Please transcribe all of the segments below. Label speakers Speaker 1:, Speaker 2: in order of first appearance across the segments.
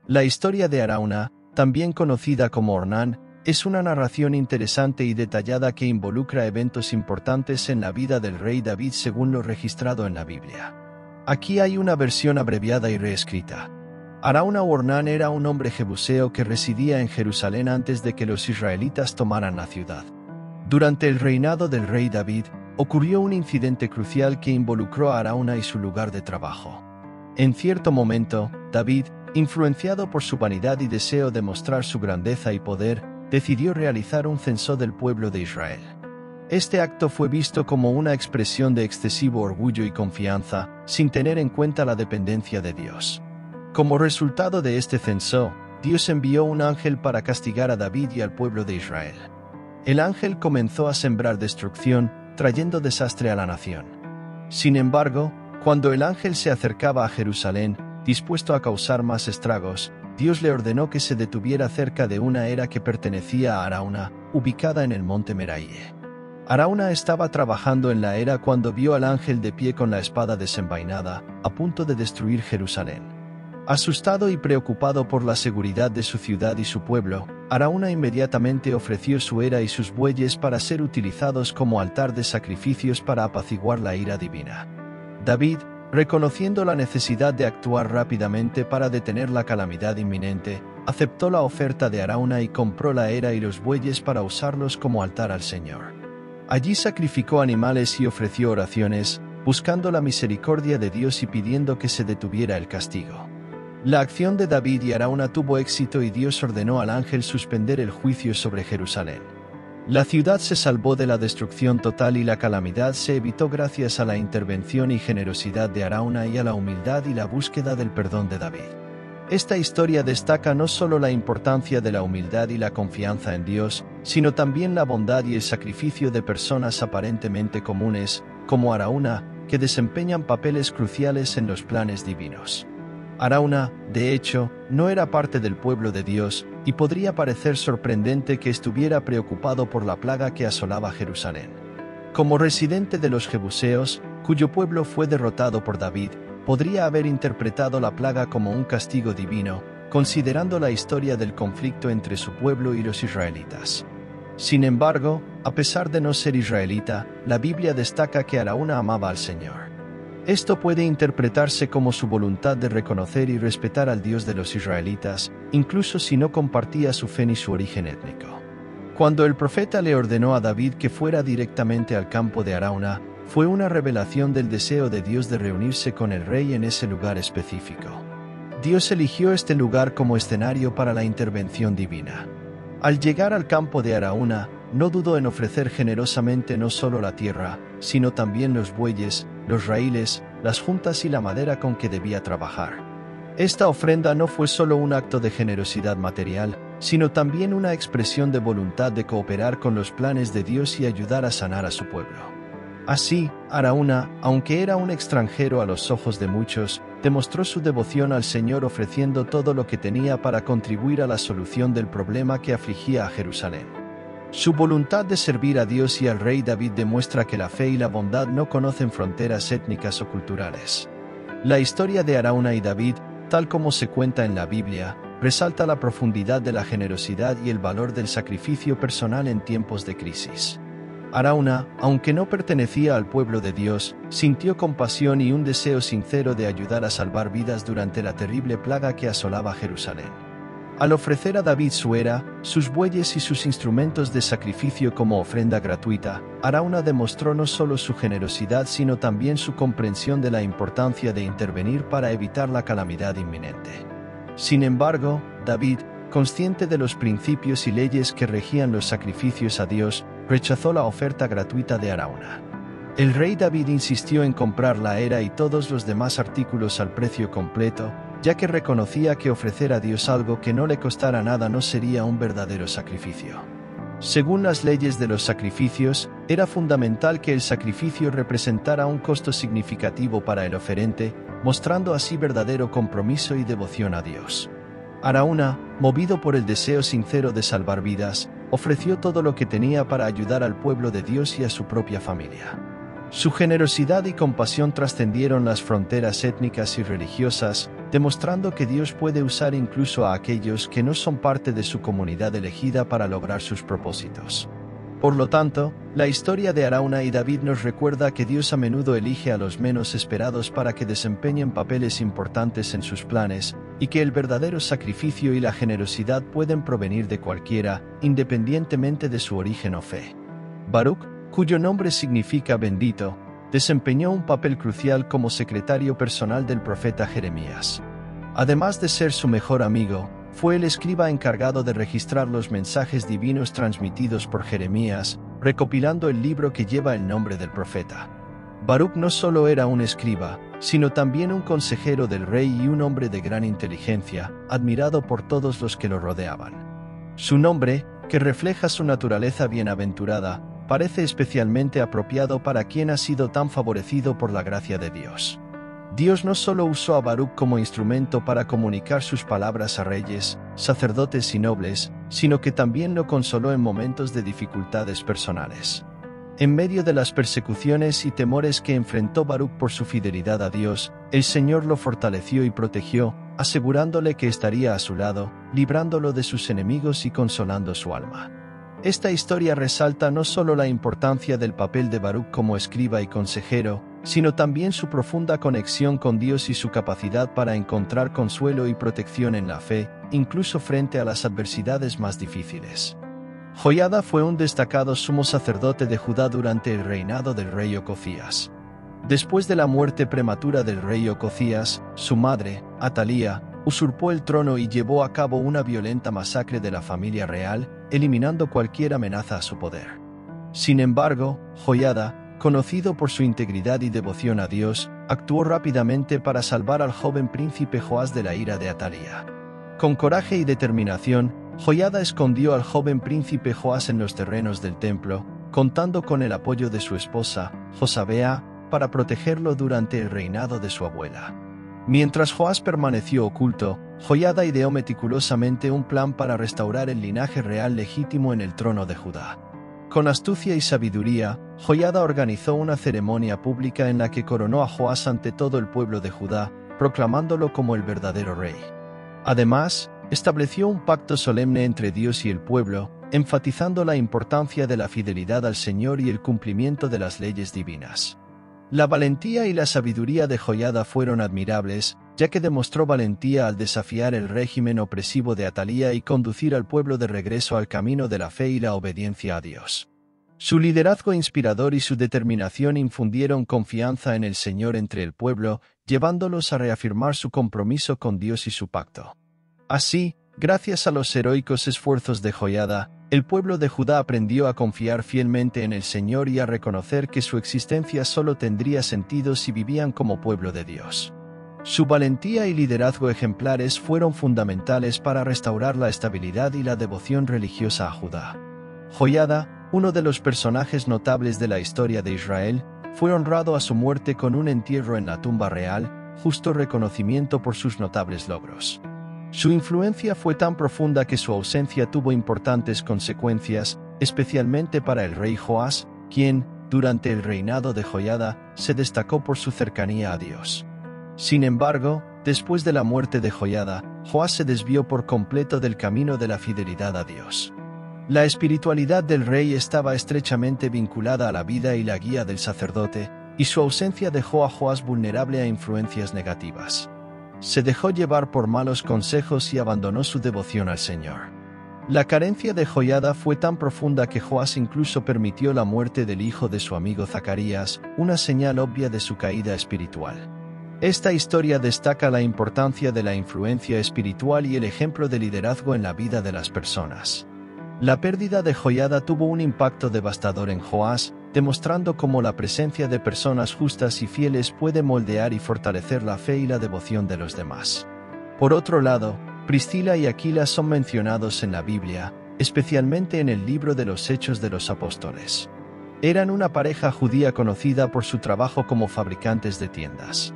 Speaker 1: La historia de Arauna, también conocida como Ornán, es una narración interesante y detallada que involucra eventos importantes en la vida del rey David según lo registrado en la Biblia. Aquí hay una versión abreviada y reescrita. Arauna o Ornán era un hombre jebuseo que residía en Jerusalén antes de que los israelitas tomaran la ciudad. Durante el reinado del rey David, ocurrió un incidente crucial que involucró a Arauna y su lugar de trabajo. En cierto momento, David, influenciado por su vanidad y deseo de mostrar su grandeza y poder, decidió realizar un censo del pueblo de Israel. Este acto fue visto como una expresión de excesivo orgullo y confianza, sin tener en cuenta la dependencia de Dios. Como resultado de este censo, Dios envió un ángel para castigar a David y al pueblo de Israel. El ángel comenzó a sembrar destrucción, trayendo desastre a la nación. Sin embargo, cuando el ángel se acercaba a Jerusalén, dispuesto a causar más estragos, Dios le ordenó que se detuviera cerca de una era que pertenecía a Arauna, ubicada en el monte Meraíe. Arauna estaba trabajando en la era cuando vio al ángel de pie con la espada desenvainada, a punto de destruir Jerusalén. Asustado y preocupado por la seguridad de su ciudad y su pueblo, Arauna inmediatamente ofreció su era y sus bueyes para ser utilizados como altar de sacrificios para apaciguar la ira divina. David, reconociendo la necesidad de actuar rápidamente para detener la calamidad inminente, aceptó la oferta de Arauna y compró la era y los bueyes para usarlos como altar al Señor. Allí sacrificó animales y ofreció oraciones, buscando la misericordia de Dios y pidiendo que se detuviera el castigo. La acción de David y Arauna tuvo éxito y Dios ordenó al ángel suspender el juicio sobre Jerusalén. La ciudad se salvó de la destrucción total y la calamidad se evitó gracias a la intervención y generosidad de Arauna y a la humildad y la búsqueda del perdón de David. Esta historia destaca no solo la importancia de la humildad y la confianza en Dios, sino también la bondad y el sacrificio de personas aparentemente comunes, como Arauna, que desempeñan papeles cruciales en los planes divinos. Arauna, de hecho, no era parte del pueblo de Dios, y podría parecer sorprendente que estuviera preocupado por la plaga que asolaba Jerusalén. Como residente de los jebuseos, cuyo pueblo fue derrotado por David, podría haber interpretado la plaga como un castigo divino, considerando la historia del conflicto entre su pueblo y los israelitas. Sin embargo, a pesar de no ser israelita, la Biblia destaca que Arauna amaba al Señor. Esto puede interpretarse como su voluntad de reconocer y respetar al Dios de los israelitas, incluso si no compartía su fe ni su origen étnico. Cuando el profeta le ordenó a David que fuera directamente al campo de Arauna, fue una revelación del deseo de Dios de reunirse con el rey en ese lugar específico. Dios eligió este lugar como escenario para la intervención divina. Al llegar al campo de Arauna, no dudó en ofrecer generosamente no solo la tierra, sino también los bueyes, los raíles, las juntas y la madera con que debía trabajar. Esta ofrenda no fue solo un acto de generosidad material, sino también una expresión de voluntad de cooperar con los planes de Dios y ayudar a sanar a su pueblo. Así, Arauna, aunque era un extranjero a los ojos de muchos, demostró su devoción al Señor ofreciendo todo lo que tenía para contribuir a la solución del problema que afligía a Jerusalén. Su voluntad de servir a Dios y al rey David demuestra que la fe y la bondad no conocen fronteras étnicas o culturales. La historia de Arauna y David, tal como se cuenta en la Biblia, resalta la profundidad de la generosidad y el valor del sacrificio personal en tiempos de crisis. Arauna, aunque no pertenecía al pueblo de Dios, sintió compasión y un deseo sincero de ayudar a salvar vidas durante la terrible plaga que asolaba Jerusalén. Al ofrecer a David su era, sus bueyes y sus instrumentos de sacrificio como ofrenda gratuita, Arauna demostró no solo su generosidad sino también su comprensión de la importancia de intervenir para evitar la calamidad inminente. Sin embargo, David, consciente de los principios y leyes que regían los sacrificios a Dios, rechazó la oferta gratuita de Arauna. El rey David insistió en comprar la era y todos los demás artículos al precio completo, ya que reconocía que ofrecer a Dios algo que no le costara nada no sería un verdadero sacrificio. Según las leyes de los sacrificios, era fundamental que el sacrificio representara un costo significativo para el oferente, mostrando así verdadero compromiso y devoción a Dios. Arauna, movido por el deseo sincero de salvar vidas, ofreció todo lo que tenía para ayudar al pueblo de Dios y a su propia familia. Su generosidad y compasión trascendieron las fronteras étnicas y religiosas, demostrando que Dios puede usar incluso a aquellos que no son parte de su comunidad elegida para lograr sus propósitos. Por lo tanto, la historia de Arauna y David nos recuerda que Dios a menudo elige a los menos esperados para que desempeñen papeles importantes en sus planes, y que el verdadero sacrificio y la generosidad pueden provenir de cualquiera, independientemente de su origen o fe. Baruch, cuyo nombre significa bendito, desempeñó un papel crucial como secretario personal del profeta Jeremías. Además de ser su mejor amigo, fue el escriba encargado de registrar los mensajes divinos transmitidos por Jeremías, recopilando el libro que lleva el nombre del profeta. Baruch no solo era un escriba, sino también un consejero del rey y un hombre de gran inteligencia, admirado por todos los que lo rodeaban. Su nombre, que refleja su naturaleza bienaventurada, parece especialmente apropiado para quien ha sido tan favorecido por la gracia de Dios. Dios no solo usó a Baruch como instrumento para comunicar sus palabras a reyes, sacerdotes y nobles, sino que también lo consoló en momentos de dificultades personales. En medio de las persecuciones y temores que enfrentó Baruch por su fidelidad a Dios, el Señor lo fortaleció y protegió, asegurándole que estaría a su lado, librándolo de sus enemigos y consolando su alma. Esta historia resalta no solo la importancia del papel de Baruch como escriba y consejero, sino también su profunda conexión con Dios y su capacidad para encontrar consuelo y protección en la fe, incluso frente a las adversidades más difíciles. Joiada fue un destacado sumo sacerdote de Judá durante el reinado del rey Ocosías. Después de la muerte prematura del rey Ocosías, su madre, Atalía, usurpó el trono y llevó a cabo una violenta masacre de la familia real, eliminando cualquier amenaza a su poder. Sin embargo, Joiada, conocido por su integridad y devoción a Dios, actuó rápidamente para salvar al joven príncipe Joás de la ira de Atalía. Con coraje y determinación, Joiada escondió al joven príncipe Joás en los terrenos del templo, contando con el apoyo de su esposa, Josabea, para protegerlo durante el reinado de su abuela. Mientras Joás permaneció oculto, Joiada ideó meticulosamente un plan para restaurar el linaje real legítimo en el trono de Judá. Con astucia y sabiduría, Joiada organizó una ceremonia pública en la que coronó a Joás ante todo el pueblo de Judá, proclamándolo como el verdadero rey. Además, estableció un pacto solemne entre Dios y el pueblo, enfatizando la importancia de la fidelidad al Señor y el cumplimiento de las leyes divinas. La valentía y la sabiduría de Joiada fueron admirables, ya que demostró valentía al desafiar el régimen opresivo de Atalía y conducir al pueblo de regreso al camino de la fe y la obediencia a Dios. Su liderazgo inspirador y su determinación infundieron confianza en el Señor entre el pueblo, llevándolos a reafirmar su compromiso con Dios y su pacto. Así, gracias a los heroicos esfuerzos de Joiada, el pueblo de Judá aprendió a confiar fielmente en el Señor y a reconocer que su existencia solo tendría sentido si vivían como pueblo de Dios. Su valentía y liderazgo ejemplares fueron fundamentales para restaurar la estabilidad y la devoción religiosa a Judá. Joiada, uno de los personajes notables de la historia de Israel, fue honrado a su muerte con un entierro en la tumba real, justo reconocimiento por sus notables logros. Su influencia fue tan profunda que su ausencia tuvo importantes consecuencias, especialmente para el rey Joás, quien, durante el reinado de Joiada, se destacó por su cercanía a Dios. Sin embargo, después de la muerte de Joiada, Joás se desvió por completo del camino de la fidelidad a Dios. La espiritualidad del rey estaba estrechamente vinculada a la vida y la guía del sacerdote, y su ausencia dejó a Joás vulnerable a influencias negativas. Se dejó llevar por malos consejos y abandonó su devoción al Señor. La carencia de Joiada fue tan profunda que Joás incluso permitió la muerte del hijo de su amigo Zacarías, una señal obvia de su caída espiritual. Esta historia destaca la importancia de la influencia espiritual y el ejemplo de liderazgo en la vida de las personas. La pérdida de Joiada tuvo un impacto devastador en Joás, demostrando cómo la presencia de personas justas y fieles puede moldear y fortalecer la fe y la devoción de los demás. Por otro lado, Priscila y Aquila son mencionados en la Biblia, especialmente en el libro de los Hechos de los Apóstoles. Eran una pareja judía conocida por su trabajo como fabricantes de tiendas.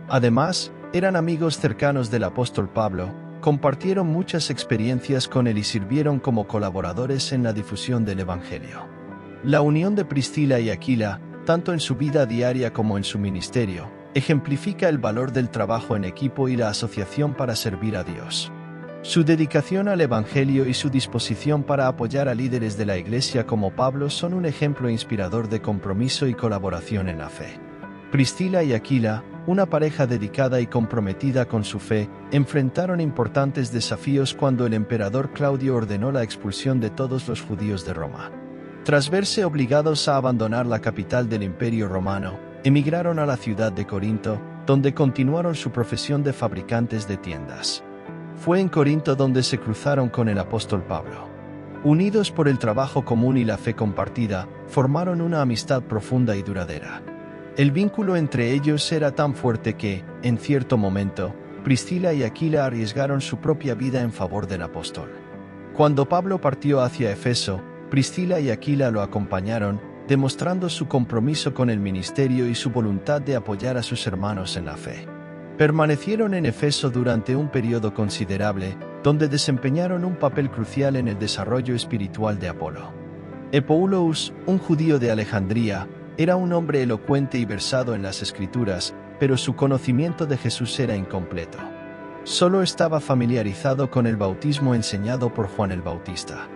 Speaker 1: Además, eran amigos cercanos del apóstol Pablo, compartieron muchas experiencias con él y sirvieron como colaboradores en la difusión del Evangelio. La unión de Priscila y Aquila, tanto en su vida diaria como en su ministerio, ejemplifica el valor del trabajo en equipo y la asociación para servir a Dios. Su dedicación al Evangelio y su disposición para apoyar a líderes de la Iglesia como Pablo son un ejemplo inspirador de compromiso y colaboración en la fe. Priscila y Aquila, una pareja dedicada y comprometida con su fe, enfrentaron importantes desafíos cuando el emperador Claudio ordenó la expulsión de todos los judíos de Roma. Tras verse obligados a abandonar la capital del Imperio Romano, emigraron a la ciudad de Corinto, donde continuaron su profesión de fabricantes de tiendas. Fue en Corinto donde se cruzaron con el apóstol Pablo. Unidos por el trabajo común y la fe compartida, formaron una amistad profunda y duradera. El vínculo entre ellos era tan fuerte que, en cierto momento, Priscila y Aquila arriesgaron su propia vida en favor del apóstol. Cuando Pablo partió hacia Efeso, Priscila y Aquila lo acompañaron, demostrando su compromiso con el ministerio y su voluntad de apoyar a sus hermanos en la fe. Permanecieron en Efeso durante un periodo considerable, donde desempeñaron un papel crucial en el desarrollo espiritual de Apolo. Epoulos, un judío de Alejandría, era un hombre elocuente y versado en las Escrituras, pero su conocimiento de Jesús era incompleto. Solo estaba familiarizado con el bautismo enseñado por Juan el Bautista.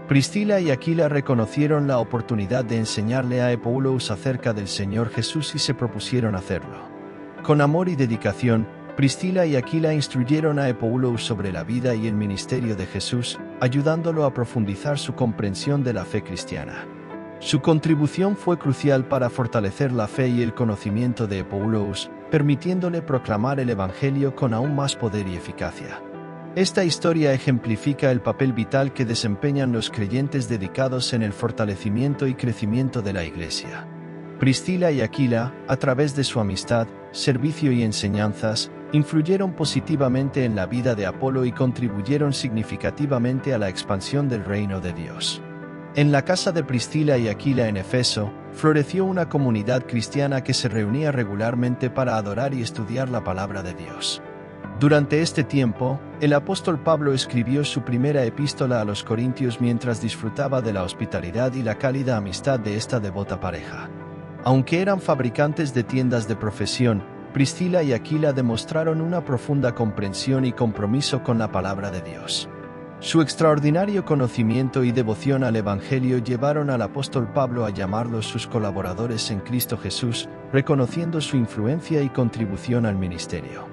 Speaker 1: Priscila y Aquila reconocieron la oportunidad de enseñarle a Epoulos acerca del Señor Jesús y se propusieron hacerlo. Con amor y dedicación, Priscila y Aquila instruyeron a Epoulos sobre la vida y el ministerio de Jesús, ayudándolo a profundizar su comprensión de la fe cristiana. Su contribución fue crucial para fortalecer la fe y el conocimiento de Epoulos, permitiéndole proclamar el Evangelio con aún más poder y eficacia. Esta historia ejemplifica el papel vital que desempeñan los creyentes dedicados en el fortalecimiento y crecimiento de la Iglesia. Priscila y Aquila, a través de su amistad, servicio y enseñanzas, influyeron positivamente en la vida de Apolo y contribuyeron significativamente a la expansión del reino de Dios. En la casa de Priscila y Aquila en Efeso, floreció una comunidad cristiana que se reunía regularmente para adorar y estudiar la palabra de Dios. Durante este tiempo, el apóstol Pablo escribió su primera epístola a los Corintios mientras disfrutaba de la hospitalidad y la cálida amistad de esta devota pareja. Aunque eran fabricantes de tiendas de profesión, Priscila y Aquila demostraron una profunda comprensión y compromiso con la palabra de Dios. Su extraordinario conocimiento y devoción al Evangelio llevaron al apóstol Pablo a llamarlos sus colaboradores en Cristo Jesús, reconociendo su influencia y contribución al ministerio.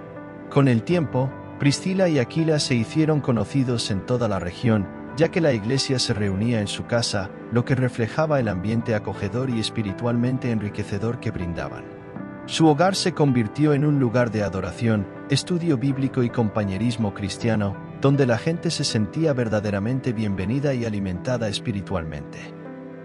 Speaker 1: Con el tiempo, Priscila y Aquila se hicieron conocidos en toda la región, ya que la iglesia se reunía en su casa, lo que reflejaba el ambiente acogedor y espiritualmente enriquecedor que brindaban. Su hogar se convirtió en un lugar de adoración, estudio bíblico y compañerismo cristiano, donde la gente se sentía verdaderamente bienvenida y alimentada espiritualmente.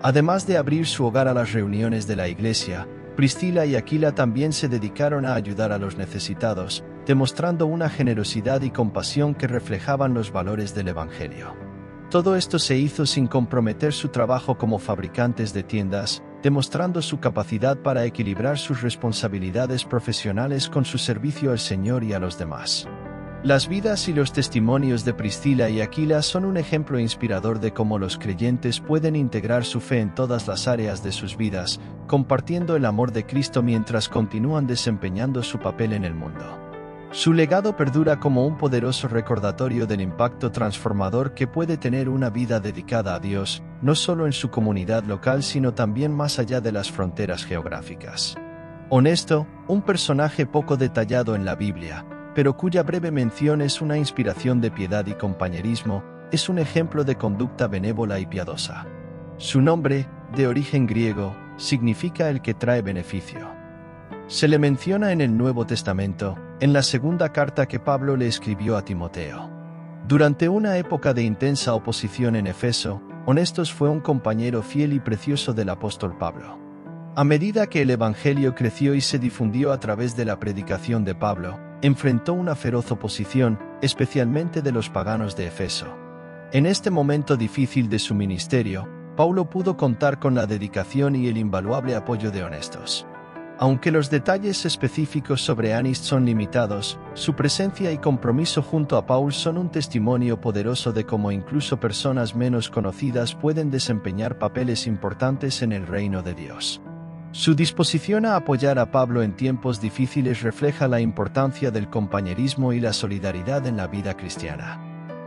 Speaker 1: Además de abrir su hogar a las reuniones de la iglesia, Priscila y Aquila también se dedicaron a ayudar a los necesitados, demostrando una generosidad y compasión que reflejaban los valores del Evangelio. Todo esto se hizo sin comprometer su trabajo como fabricantes de tiendas, demostrando su capacidad para equilibrar sus responsabilidades profesionales con su servicio al Señor y a los demás. Las vidas y los testimonios de Priscila y Aquila son un ejemplo inspirador de cómo los creyentes pueden integrar su fe en todas las áreas de sus vidas, compartiendo el amor de Cristo mientras continúan desempeñando su papel en el mundo. Su legado perdura como un poderoso recordatorio del impacto transformador que puede tener una vida dedicada a Dios, no solo en su comunidad local sino también más allá de las fronteras geográficas. Honesto, un personaje poco detallado en la Biblia, pero cuya breve mención es una inspiración de piedad y compañerismo, es un ejemplo de conducta benévola y piadosa. Su nombre, de origen griego, significa el que trae beneficio. Se le menciona en el Nuevo Testamento, en la segunda carta que Pablo le escribió a Timoteo. Durante una época de intensa oposición en Efeso, Honestos fue un compañero fiel y precioso del apóstol Pablo. A medida que el Evangelio creció y se difundió a través de la predicación de Pablo, enfrentó una feroz oposición, especialmente de los paganos de Efeso. En este momento difícil de su ministerio, Pablo pudo contar con la dedicación y el invaluable apoyo de Honestos. Aunque los detalles específicos sobre Anist son limitados, su presencia y compromiso junto a Paul son un testimonio poderoso de cómo incluso personas menos conocidas pueden desempeñar papeles importantes en el reino de Dios. Su disposición a apoyar a Pablo en tiempos difíciles refleja la importancia del compañerismo y la solidaridad en la vida cristiana.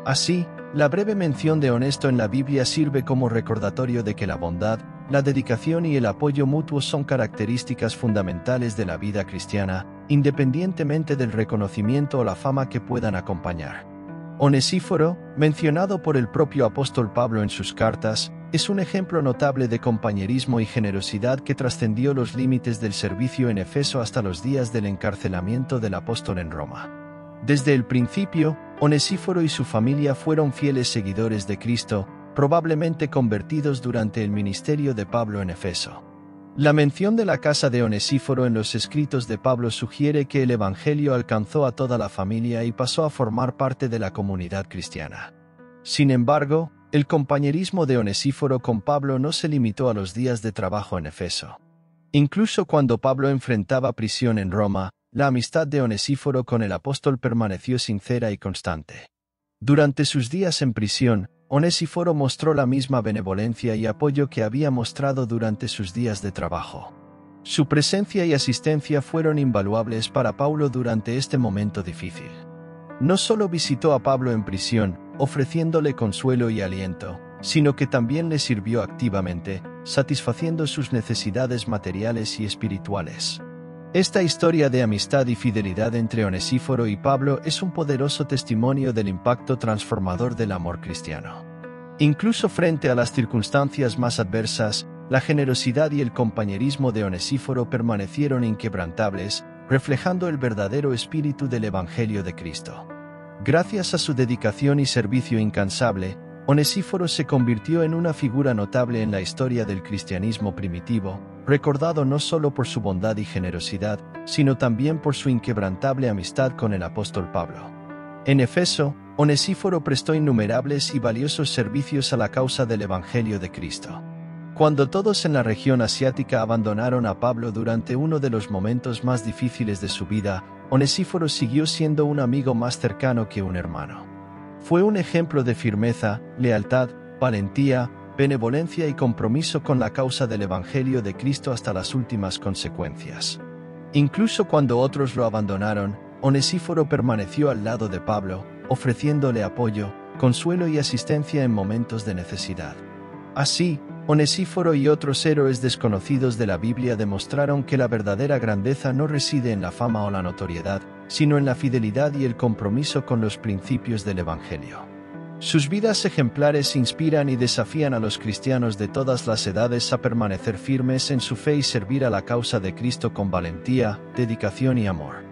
Speaker 1: Así, la breve mención de Onesto en la Biblia sirve como recordatorio de que la bondad, la dedicación y el apoyo mutuo son características fundamentales de la vida cristiana, independientemente del reconocimiento o la fama que puedan acompañar. Onesíforo, mencionado por el propio apóstol Pablo en sus cartas, es un ejemplo notable de compañerismo y generosidad que trascendió los límites del servicio en Efeso hasta los días del encarcelamiento del apóstol en Roma. Desde el principio, Onesíforo y su familia fueron fieles seguidores de Cristo, probablemente convertidos durante el ministerio de Pablo en Efeso. La mención de la casa de Onesíforo en los escritos de Pablo sugiere que el Evangelio alcanzó a toda la familia y pasó a formar parte de la comunidad cristiana. Sin embargo, el compañerismo de Onesíforo con Pablo no se limitó a los días de trabajo en Efeso. Incluso cuando Pablo enfrentaba prisión en Roma, la amistad de Onesíforo con el apóstol permaneció sincera y constante. Durante sus días en prisión, Onesíforo mostró la misma benevolencia y apoyo que había mostrado durante sus días de trabajo. Su presencia y asistencia fueron invaluables para Pablo durante este momento difícil. No solo visitó a Pablo en prisión, ofreciéndole consuelo y aliento, sino que también le sirvió activamente, satisfaciendo sus necesidades materiales y espirituales. Esta historia de amistad y fidelidad entre Onesíforo y Pablo es un poderoso testimonio del impacto transformador del amor cristiano. Incluso frente a las circunstancias más adversas, la generosidad y el compañerismo de Onesíforo permanecieron inquebrantables, reflejando el verdadero espíritu del Evangelio de Cristo. Gracias a su dedicación y servicio incansable, Onesíforo se convirtió en una figura notable en la historia del cristianismo primitivo, recordado no solo por su bondad y generosidad, sino también por su inquebrantable amistad con el apóstol Pablo. En Efeso, Onesíforo prestó innumerables y valiosos servicios a la causa del Evangelio de Cristo. Cuando todos en la región asiática abandonaron a Pablo durante uno de los momentos más difíciles de su vida, Onesíforo siguió siendo un amigo más cercano que un hermano. Fue un ejemplo de firmeza, lealtad, valentía, benevolencia y compromiso con la causa del Evangelio de Cristo hasta las últimas consecuencias. Incluso cuando otros lo abandonaron, Onesíforo permaneció al lado de Pablo, ofreciéndole apoyo, consuelo y asistencia en momentos de necesidad. Así, Onesíforo y otros héroes desconocidos de la Biblia demostraron que la verdadera grandeza no reside en la fama o la notoriedad, sino en la fidelidad y el compromiso con los principios del Evangelio. Sus vidas ejemplares inspiran y desafían a los cristianos de todas las edades a permanecer firmes en su fe y servir a la causa de Cristo con valentía, dedicación y amor.